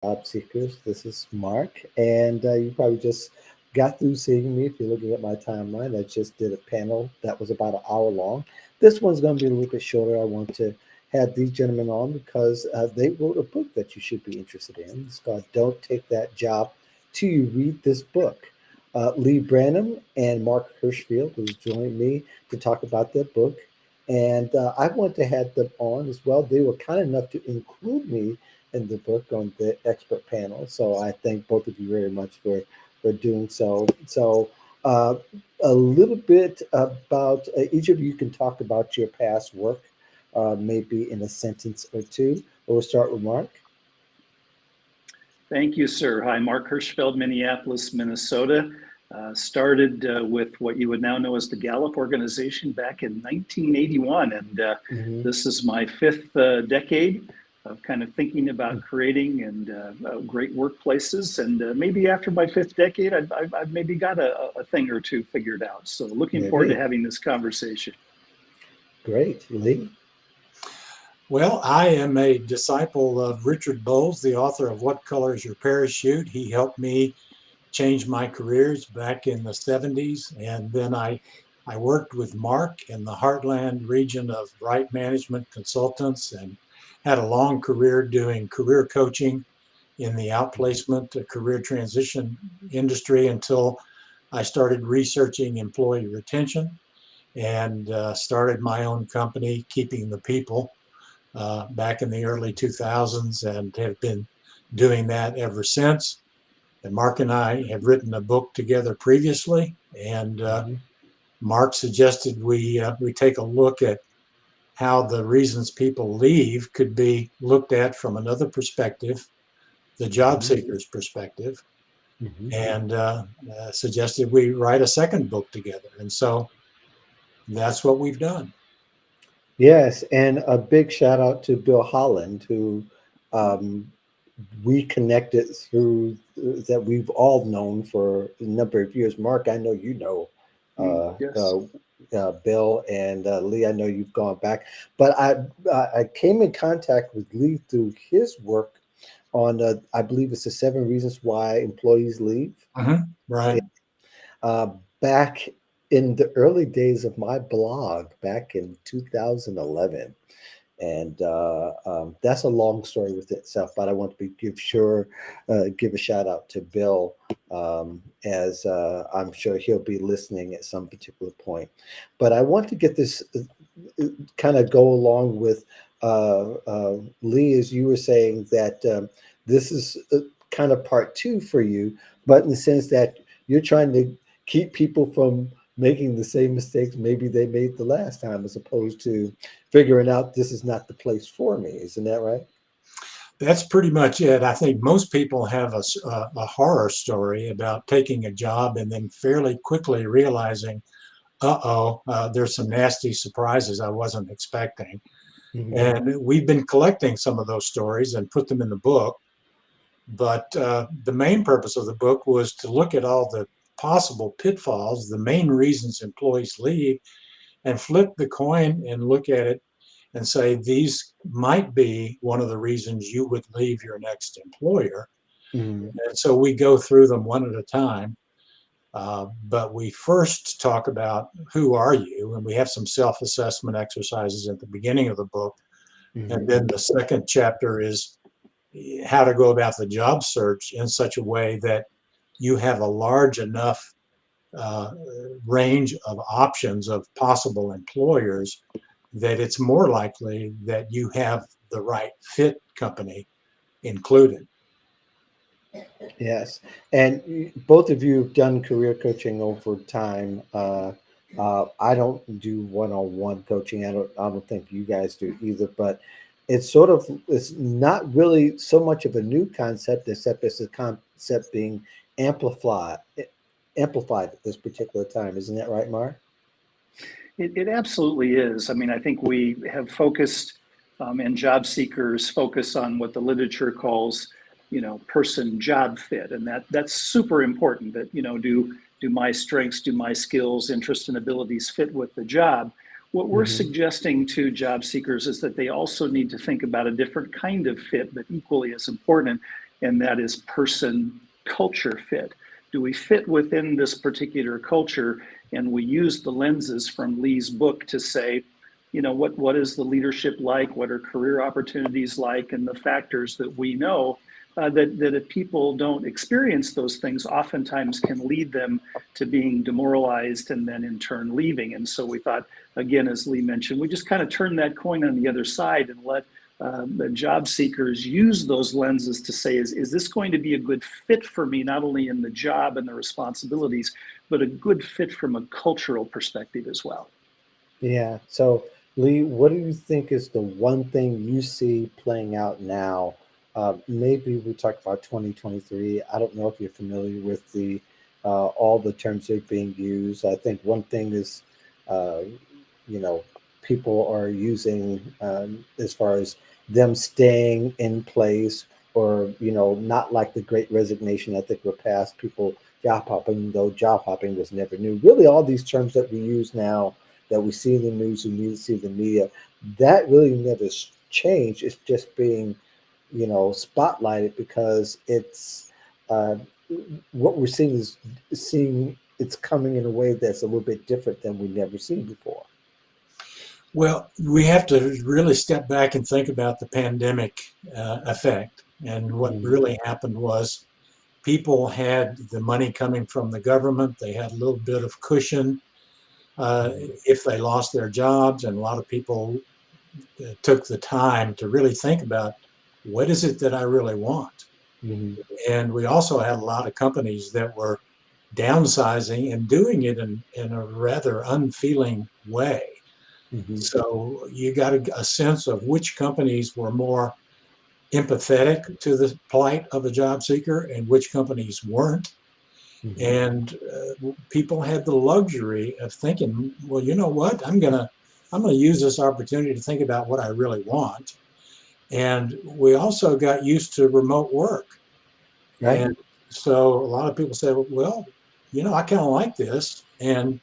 Job Seekers. This is Mark, and you probably just got through seeing me. If you're looking at my timeline, I just did a panel that was about an hour long. This one's going to be a little bit shorter. I want to have these gentlemen on because they wrote a book that you should be interested in. It's called "Don't Take That Job Till You Read This Book." Lee Branham and Mark Hirschfield has joined me to talk about their book. And I want to have them on as well. They were kind enough to include me in the book on the expert panel. So I thank both of you very much for doing so. So uh, a little bit about each of you can talk about your past work, maybe in a sentence or two. We'll start with Mark. Thank you, sir. Hi, Mark Hirschfield, Minneapolis, Minnesota. Started with what you would now know as the Gallup organization back in 1981. And Hmm. this is my fifth decade of kind of thinking about creating and great workplaces. And maybe after my fifth decade, I've maybe got a thing or two figured out. So looking forward to Maybe. having this conversation. Great. Lee? Well, I am a disciple of Richard Bowles, the author of What Color is Your Parachute? He helped me change my careers back in the 70s. And then I worked with Mark in the Heartland region of Right Management Consultants and had a long career doing career coaching in the outplacement career transition industry until I started researching employee retention and started my own company, Keeping the People, back in the early 2000s, and have been doing that ever since. And Mark and I have written a book together previously, and Hmm. Mark suggested we take a look at how the reasons people leave could be looked at from another perspective, the job Hmm. seeker's perspective, Hmm. and suggested we write a second book together. And so that's what we've done. Yes, and a big shout out to Bill Holland, who um, we connected through that we've all known for a number of years. Mark, I know you know uh, Yes. uh, Bill, and Lee, I know you've gone back, but I came in contact with Lee through his work on I believe it's the 7 reasons why employees leave. Right. uh, back in the early days of my blog back in 2011. And that's a long story with itself, but I want to give a shout out to Bill, as I'm sure he'll be listening at some particular point. But I want to get this kind of go along with Lee, as you were saying that this is kind of part two for you, but in the sense that you're trying to keep people from making the same mistakes maybe they made the last time, as opposed to figuring out this is not the place for me. Isn't that right? That's pretty much it. I think most people have a horror story about taking a job and then fairly quickly realizing, there's some nasty surprises I wasn't expecting. Hmm. And we've been collecting some of those stories and put them in the book. But the main purpose of the book was to look at all the possible pitfalls, the main reasons employees leave, and flip the coin and look at it and say, these might be one of the reasons you would leave your next employer. Hmm. And so we go through them one at a time. But we first talk about who are you, and we have some self-assessment exercises at the beginning of the book. And Hmm. then the second chapter is how to go about the job search in such a way that you have a large enough uh, range of options of possible employers that it's more likely that you have the right fit company included. Yes, and both of you have done career coaching over time. I don't do one-on-one coaching. I don't think you guys do either. But it's not really so much of a new concept, except it's a concept being amplified amplified at this particular time. Isn't that right, Mark? It absolutely is. I mean, I think we have focused, and job seekers focus on what the literature calls, person job fit, and that's super important. That do my strengths, do my skills, interests, and abilities fit with the job? What we're Hmm. suggesting to job seekers is that they also need to think about a different kind of fit, but equally as important. and that is person culture fit. Do we fit within this particular culture? And we use the lenses from Leigh's book to say, what is the leadership like? What are career opportunities like? And the factors that we know that if people don't experience those things, oftentimes can lead them to being demoralized and then in turn leaving. And so we thought, again, as Leigh mentioned, we just kind of turn that coin on the other side and let the job seekers use those lenses to say, is this going to be a good fit for me, not only in the job and the responsibilities, but a good fit from a cultural perspective as well. Yeah. So, Leigh, what do you think is the one thing you see playing out now? Maybe we talk about 2023. I don't know if you're familiar with the all the terms that are being used. I think one thing is, uh, you know, people are using as far as them staying in place, or not like the Great Resignation. I think we're past people job hopping, though job hopping was never new. Really, all these terms that we use now that we see in the news and we see in the media, that really never changed. It's just being, spotlighted because it's uh, what we're seeing is seeing it's coming in a way that's a little bit different than we've never seen before. Well, we have to really step back and think about the pandemic effect. And what Mm-hmm. really happened was people had the money coming from the government. They had a little bit of cushion if they lost their jobs. And a lot of people took the time to really think about, what is it that I really want? Mm-hmm. And we also had a lot of companies that were downsizing and doing it in a rather unfeeling way. Mm-hmm. So you got a sense of which companies were more empathetic to the plight of a job seeker and which companies weren't. Mm-hmm. And people had the luxury of thinking, well, you know what? I'm gonna use this opportunity to think about what I really want. And we also got used to remote work. Right. And so a lot of people say, well, I kind of like this. And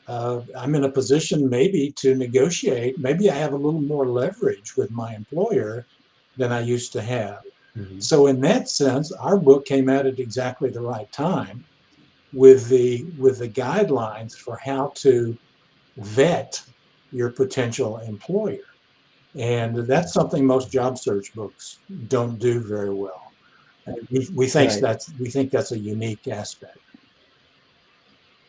I'm in a position maybe to negotiate. Maybe I have a little more leverage with my employer than I used to have. Mm-hmm. So in that sense, our book came out at exactly the right time with the guidelines for how to vet your potential employer. And that's something most job search books don't do very well. Right. We think that's a unique aspect.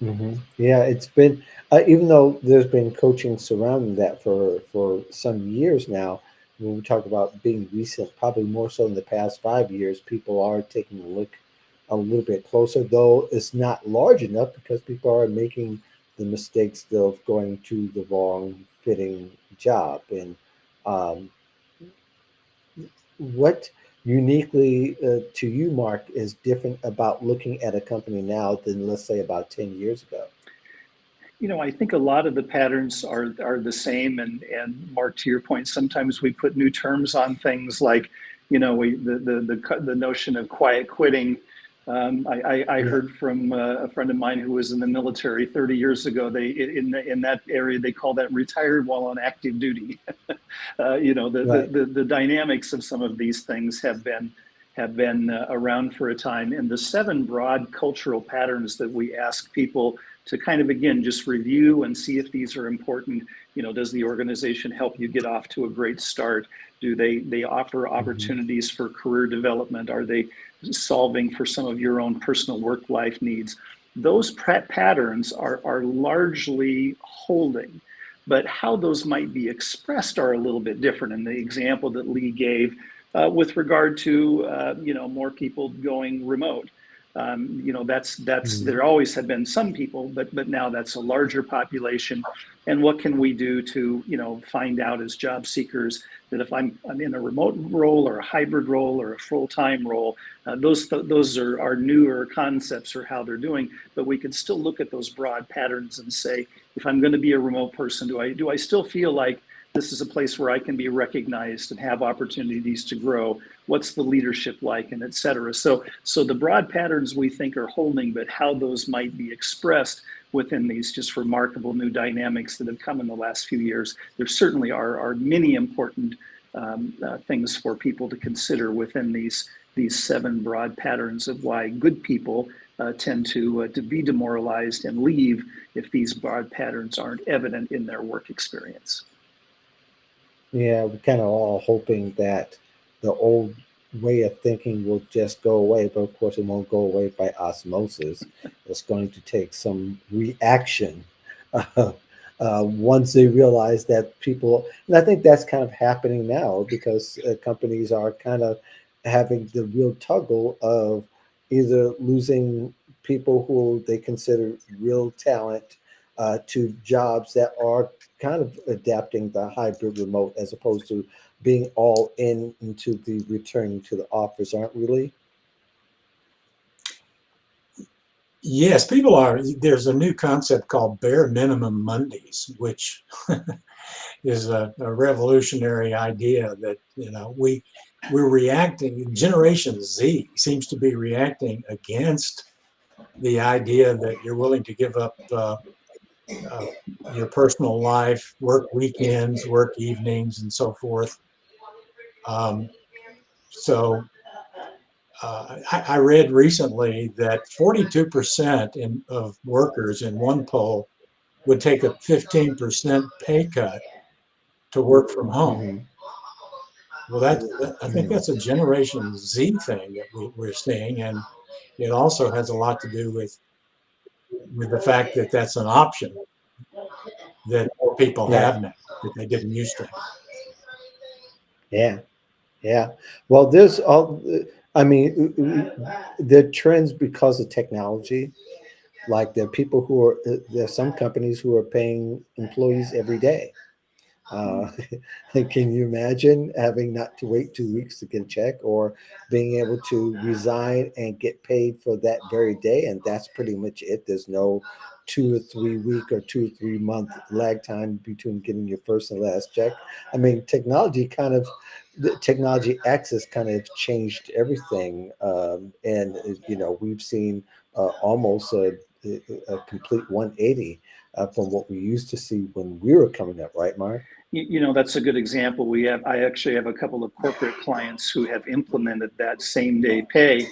Yeah, it's been even though there's been coaching surrounding that for some years now. When we talk about being recent, probably more so in the past 5 years, people are taking a look a little bit closer. Though it's not large enough because people are making the mistakes of going to the wrong fitting job. And um, what uniquely to you, Mark, is different about looking at a company now than let's say about 10 years ago? I think a lot of the patterns are the same. And Mark, to your point, sometimes we put new terms on things like, the notion of quiet quitting. I Yeah. heard from a friend of mine who was in the military 30 years ago. They in that area they call that retired while on active duty. Right. The dynamics of some of these things have been around for a time. And the seven broad cultural patterns that we ask people to kind of, again, just review and see if these are important. Does the organization help you get off to a great start? Do they offer Hmm. opportunities for career development? Are they solving for some of your own personal work life needs? Those patterns are largely holding, but how those might be expressed are a little bit different. And the example that Leigh gave with regard to more people going remote. That's Hmm. there always have been some people, but now that's a larger population. And what can we do to find out as job seekers that if I'm in a remote role or a hybrid role or a full-time role, those are newer concepts or how they're doing. But we can still look at those broad patterns and say, if I'm going to be a remote person, do I still feel like this is a place where I can be recognized and have opportunities to grow? What's the leadership like, and et cetera. So the broad patterns we think are holding, but how those might be expressed within these just remarkable new dynamics that have come in the last few years, there certainly are many important things for people to consider within these 7 broad patterns of why good people tend to be demoralized and leave if these broad patterns aren't evident in their work experience. Yeah, we're kind of all hoping that the old way of thinking will just go away, but of course, it won't go away by osmosis. It's going to take some reaction uh, once they realize that people, and I think that's kind of happening now because companies are kind of having the real toggle of either losing people who they consider real talent to jobs that are kind of adapting the hybrid remote as opposed to being all in into the returning to the office, aren't really? Yes, people are. There's a new concept called bare minimum Mondays, which is a revolutionary idea that, we're reacting. Generation Z seems to be reacting against the idea that you're willing to give up uh, your personal life, work weekends, work evenings, and so forth. Um, so I read recently that 42% of workers in one poll would take a 15% pay cut to work from home. Hmm. Well, I think that's a Generation Z thing that we're seeing, and it also has a lot to do with the fact that that's an option that more people Yeah, have now that they didn't used to have. yeah, yeah. Well, there's all. I mean, there are trends because of technology. Like there are people who are there's some companies who are paying employees every day. Uh, can you imagine having not to wait 2 weeks to get a check or being able to resign and get paid for that very day? And that's pretty much it. There's no 2 or 3 week or 2 or 3 month lag time between getting your first and last check. I mean, the technology access kind of changed everything. And, we've seen almost a complete 180 from what we used to see when we were coming up, right, Mark? That's a good example. I actually have a couple of corporate clients who have implemented that same day pay,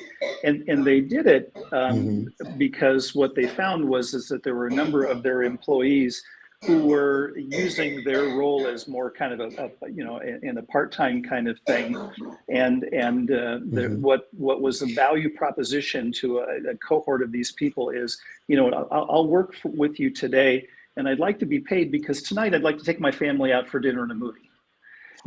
and they did it Hmm. because what they found was is that there were a number of their employees who were using their role as more kind of in a part-time kind of thing, Hmm. what was the value proposition to a cohort of these people is, I'll work with you today, and I'd like to be paid because tonight I'd like to take my family out for dinner and a movie.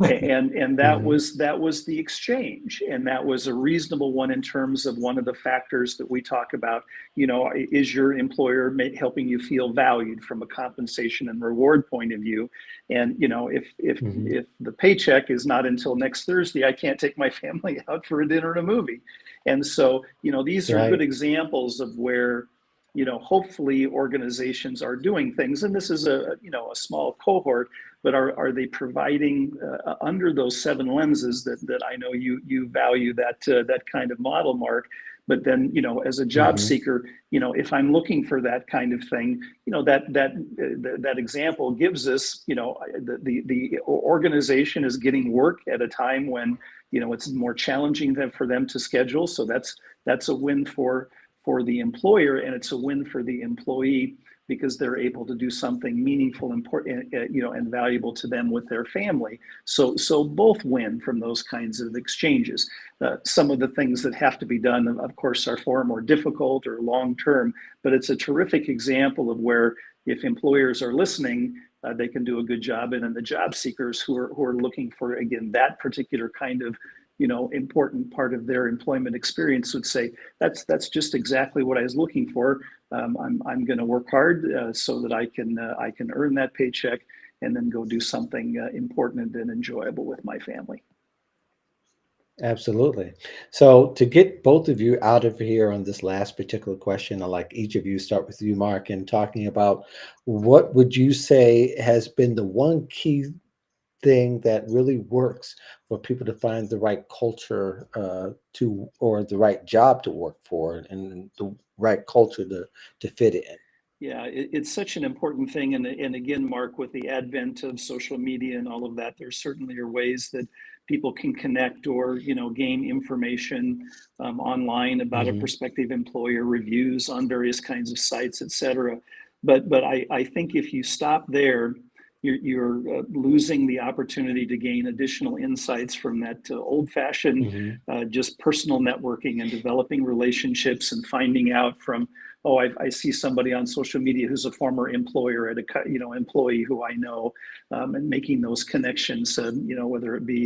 And Hmm. that was the exchange, and that was a reasonable one in terms of one of the factors that we talk about. Is your employer helping you feel valued from a compensation and reward point of view? And Hmm. if the paycheck is not until next Thursday, I can't take my family out for a dinner and a movie. And so these are good Right. examples of where hopefully organizations are doing things, and this is a small cohort, but are they providing under those 7 lenses that I know you value that kind of model, Mark. But then as a job Hmm. seeker, if I'm looking for that kind of thing, that example gives us, the organization is getting work at a time when it's more challenging for them to schedule. So that's a win for the employer, and it's a win for the employee because they're able to do something meaningful, important, and valuable to them with their family. So both win from those kinds of exchanges. Some of the things that have to be done, of course, are far more difficult or long term, but it's a terrific example of where if employers are listening, they can do a good job, and then the job seekers who are looking for, again, that particular kind of important part of their employment experience would say, that's just exactly what I was looking for. I'm going to work hard so that I can earn that paycheck and then go do something important and enjoyable with my family. Absolutely. So to get both of you out of here on this last particular question, I'd like each of you start with you, Mark, and talking about what would you say has been the one key thing that really works for people to find the right culture or the right job to work for and the right culture to fit in. Yeah, it's such an important thing. And again, Mark, with the advent of social media and all of that, there certainly are ways that people can connect or, gain information online about a Mm-hmm. prospective employer, reviews on various kinds of sites, et cetera. But I think if you stop there, you're losing the opportunity to gain additional insights from that old-fashioned Mm-hmm. just personal networking and developing relationships and finding out from, oh, I see somebody on social media who's a former employer at employee who I know, and making those connections, whether it be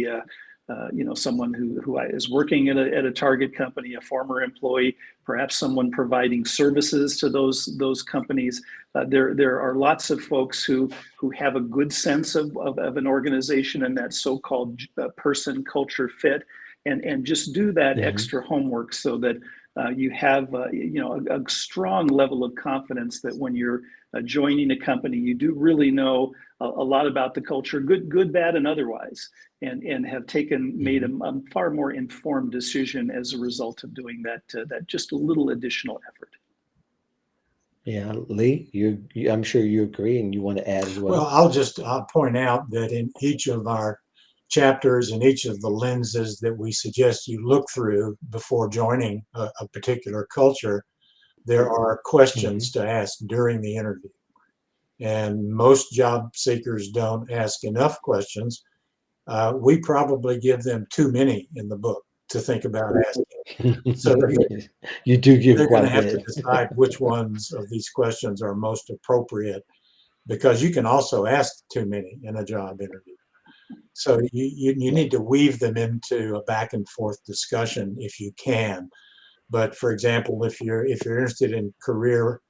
someone who is working at a target company, a former employee, perhaps someone providing services to those companies. There are lots of folks who have a good sense of an organization and that so-called person culture fit, and just do that Mm-hmm. extra homework so that you have a strong level of confidence that when you're joining a company, you do really know a lot about the culture, good, bad, and otherwise, and have made a far more informed decision as a result of doing that just a little additional effort. Yeah, Leigh, I'm sure you agree, and you want to add as Well, well. I'll point out that in each of our chapters and each of the lenses that we suggest you look through before joining a particular culture, there are questions Mm-hmm. to ask during the interview. And most job seekers don't ask enough questions. We probably give them too many in the book to think about asking. So You do give they're going quite to a have to bit. decide which ones of these questions are most appropriate, because you can also ask too many in a job interview. So you need to weave them into a back and forth discussion if you can. But for example, if you're interested in career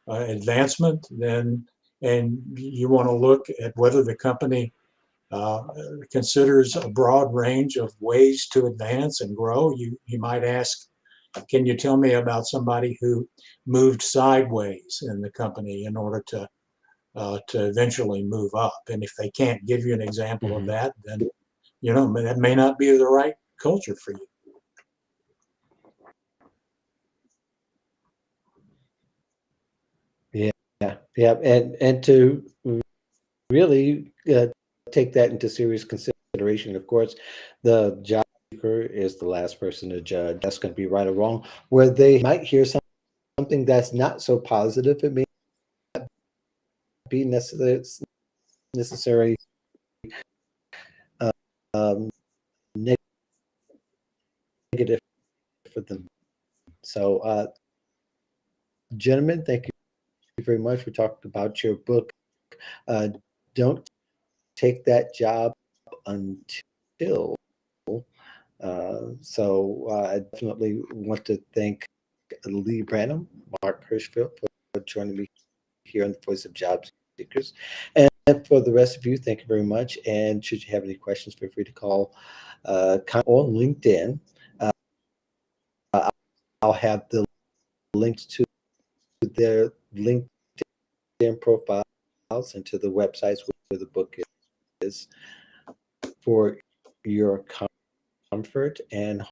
advancement, then and you want to look at whether the company uh, considers a broad range of ways to advance and grow, you might ask, can you tell me about somebody who moved sideways in the company in order to eventually move up? And if they can't give you an example of Mm-hmm. that, then that may not be the right culture for you. Yeah, yeah, and to really take that into serious consideration. Of course, the job seeker is the last person to judge. That's going to be right or wrong. Where they might hear something that's not so positive, it may not be necessary uh, um, negative for them. So, gentlemen, thank you very much. We talked about your book. Don't take that job until. I definitely want to thank Leigh Branham, Mark Hirschfield for joining me here on the Voice of Job Seekers. And for the rest of you, thank you very much. And should you have any questions, feel free to call on LinkedIn. Uh, I'll have the links to their LinkedIn profiles and to the websites where the book is for your comfort and